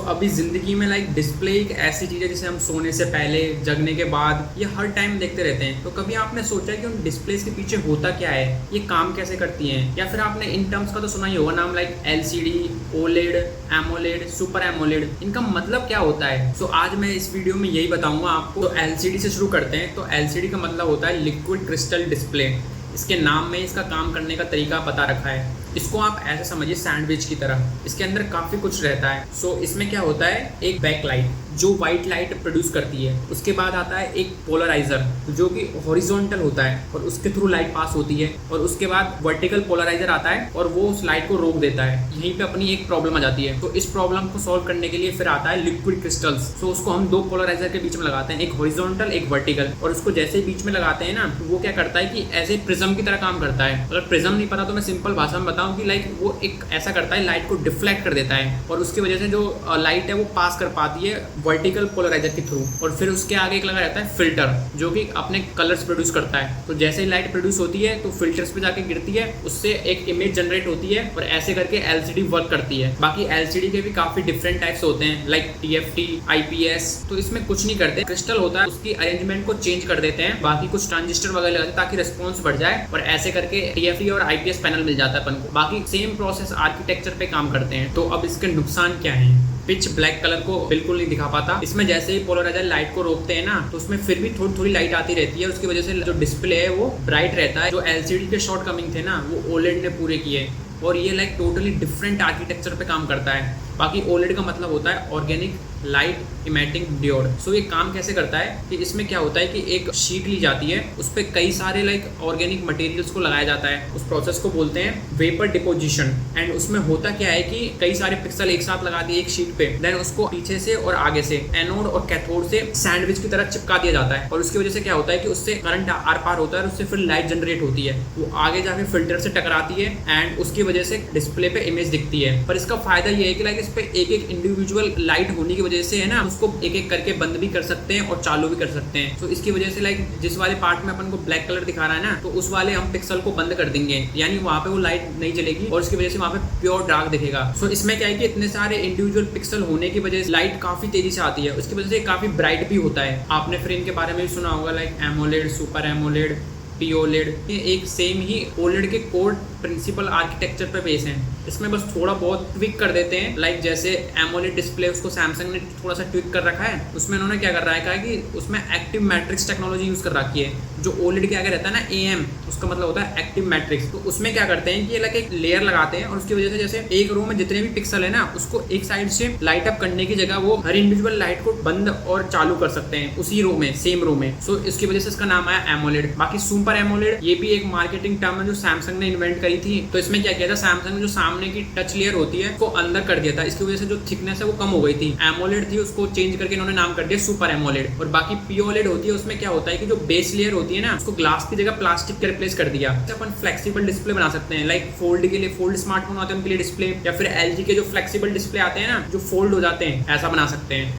अभी ज़िंदगी में डिस्प्ले एक ऐसी चीज़ है जिसे हम सोने से पहले, जगने के बाद, ये हर टाइम देखते रहते हैं। तो कभी आपने सोचा है कि उन डिस्प्लेस के पीछे होता क्या है, ये काम कैसे करती हैं? या फिर आपने इन टर्म्स का तो सुना ही होगा नाम, like LCD, OLED, AMOLED, super AMOLED. इनका मतलब क्या होता है? आज मैं इस वीडियो में यही बताऊंगा आपको। तो एलसीडी से शुरू करते हैं। तो एलसीडी का मतलब होता है लिक्विड क्रिस्टल डिस्प्ले। इसके नाम में इसका काम करने का तरीका बता रखा है। इसको आप ऐसे समझिए सैंडविच की तरह। इसके अंदर काफ़ी कुछ रहता है। इसमें क्या होता है, एक बैक लाइट जो वाइट लाइट प्रोड्यूस करती है। उसके बाद आता है एक पोलराइजर जो कि हॉरिजॉन्टल होता है और उसके थ्रू लाइट पास होती है। और उसके बाद वर्टिकल पोलराइजर आता है और वो उस लाइट को रोक देता है। यहीं पे अपनी एक प्रॉब्लम आ जाती है। तो इस प्रॉब्लम को सॉल्व करने के लिए फिर आता है लिक्विड क्रिस्टल्स। उसको हम दो पोलराइजर के बीच में लगाते हैं, एक हॉरिजॉन्टल एक वर्टिकल। और उसको जैसे ही बीच में लगाते हैं ना, तो वो क्या करता है कि ऐसे प्रिज्म की तरह काम करता है। अगर प्रिज्म नहीं पता तो मैं सिंपल भाषा में बताऊं कि वो एक ऐसा करता है, लाइट को डिफ्लेक्ट कर देता है और उसकी वजह से जो लाइट है वो पास कर पाती है वर्टिकल पोलराइजर के थ्रू। और फिर उसके आगे एक लगा रहता है फिल्टर जो कि अपने कलर्स प्रोड्यूस करता है। तो जैसे ही लाइट प्रोड्यूस होती है तो फिल्टर्स पे जाके गिरती है, उससे एक इमेज जनरेट होती है और ऐसे करके एलसीडी वर्क करती है। बाकी एलसीडी के भी काफी डिफरेंट टाइप्स होते हैं, लाइक टीएफटी, आईपीएस। तो इसमें कुछ नहीं करते, क्रिस्टल होता है, उसकी अरेंजमेंट को चेंज कर देते हैं। बाकी कुछ ट्रांजिस्टर वगैरह लगाते हैं ताकि रिस्पॉन्स बढ़ जाए और ऐसे करके टीएफटी और आईपीएस पैनल मिल जाता है अपन को। बाकी सेम प्रोसेस आर्किटेक्चर पे काम करते हैं। तो अब इसके नुकसान क्या हैं? पिच ब्लैक कलर को बिल्कुल नहीं दिखा पाता। इसमें जैसे ही पोलराइजर लाइट को रोकते हैं ना, तो उसमें फिर भी थोड़ी थोड़ी लाइट आती रहती है। उसकी वजह से जो डिस्प्ले है वो ब्राइट रहता है। जो एलसीडी के शॉर्ट कमिंग थे ना, वो ओलेड ने पूरे किए और ये टोटली डिफरेंट आर्किटेक्चर पे काम करता है। बाकी ओलेड का मतलब होता है ऑर्गेनिक लाइट इमेटिंग डियोड। ये काम कैसे करता है कि इसमें क्या होता है कि एक शीट ली जाती है, उस पर कई सारे ऑर्गेनिक मटेरियल्स को लगाया जाता है। उस प्रोसेस को बोलते हैं वेपर डिपोजिशन। एंड उसमें होता क्या है कि कई सारे पिक्सल एक साथ लगा दिए एक शीट पे, देन उसको पीछे से और आगे से एनोड और कैथोड से सैंडविच की तरह चिपका दिया जाता है। और उसकी वजह से क्या होता है कि उससे करंट आर पार होता है और उससे फिर लाइट जनरेट होती है। वो आगे जाके फिल्टर से टकराती है एंड उसकी वजह से डिस्प्ले पे इमेज दिखती है। पर इसका फायदा ये है कि इस पे एक एक इंडिविजुअल लाइट होने की वजह से है ना, उसको एक एक करके बंद भी कर सकते हैं और चालू भी कर सकते हैं। इसकी वजह से जिस वाले पार्ट में अपन को ब्लैक कलर दिखा रहा है ना, तो उस वाले हम पिक्सल को बंद कर देंगे, यानी वहां पे वो लाइट नहीं जलेगी और इसकी वजह से वहां पे प्योर डार्क दिखेगा। इसमें क्या है कि इतने सारे इंडिविजुअल पिक्सल होने की वजह से लाइट काफी तेजी से आती है। उसकी वजह से काफी ब्राइट भी होता है। आपने फिर इनके बारे में भी सुना होगा, लाइक एमोलेड, सुपर एमोलेड, पीओलेड। ये एक सेम ही ओलेड के कोड प्रिंसिपल आर्किटेक्चर पे बेस है। इसमें बस थोड़ा बहुत ट्विक कर देते हैं, लाइक जैसे एमोलेड डिस्प्ले उसको सैमसंग ने थोड़ा सा ट्विक कर रखा है। उसमें उन्होंने क्या कर रखा है कि उसमें एक्टिव मैट्रिक्स टेक्नोलॉजी यूज कर रखी है। जो ओलेड के आगे रहता है ना एएम, उसका मतलब होता है एक्टिव मैट्रिक्स। तो उसमें क्या करते हैं कि एक लेयर लगाते हैं और उसकी वजह से जैसे एक रो में जितने भी पिक्सल है ना, उसको एक साइड से लाइट अप करने की जगह वो हर इंडिविजुअल लाइट को बंद और चालू कर सकते हैं उसी रो में, सेम रो में। इसकी वजह से इसका नाम आया एमोलेड। बाकी सुपर एमोलेड, ये भी एक मार्केटिंग टर्म है जो सैमसंग ने इन्वेंट करी थी। तो इसमें क्या किया था, सैमसंग ने जो सामने की टच लेयर होती है उसको अंदर कर दिया था। इसकी वजह से जो थिकनेस है वो कम हो गई थी। एमोलेड थी, उसको चेंज करके इन्होंने नाम कर दिया सुपर एमोलेड। और बाकी पीओलेड होती है, उसमें क्या होता है कि जो बेस लेयर होती है ना, उसको ग्लास की जगह प्लास्टिक के रिप्लेस कर दिया। अपन फ्लेक्सिबल डिस्प्ले बना सकते हैं, लाइक फोल्ड के लिए, फोल्ड स्मार्टफोन आते हैं उनके लिए डिस्प्ले, या फिर एलजी के जो फ्लेक्सिबल डिस्प्ले आते हैं ना जो फोल्ड हो जाते हैं, ऐसा बना सकते हैं।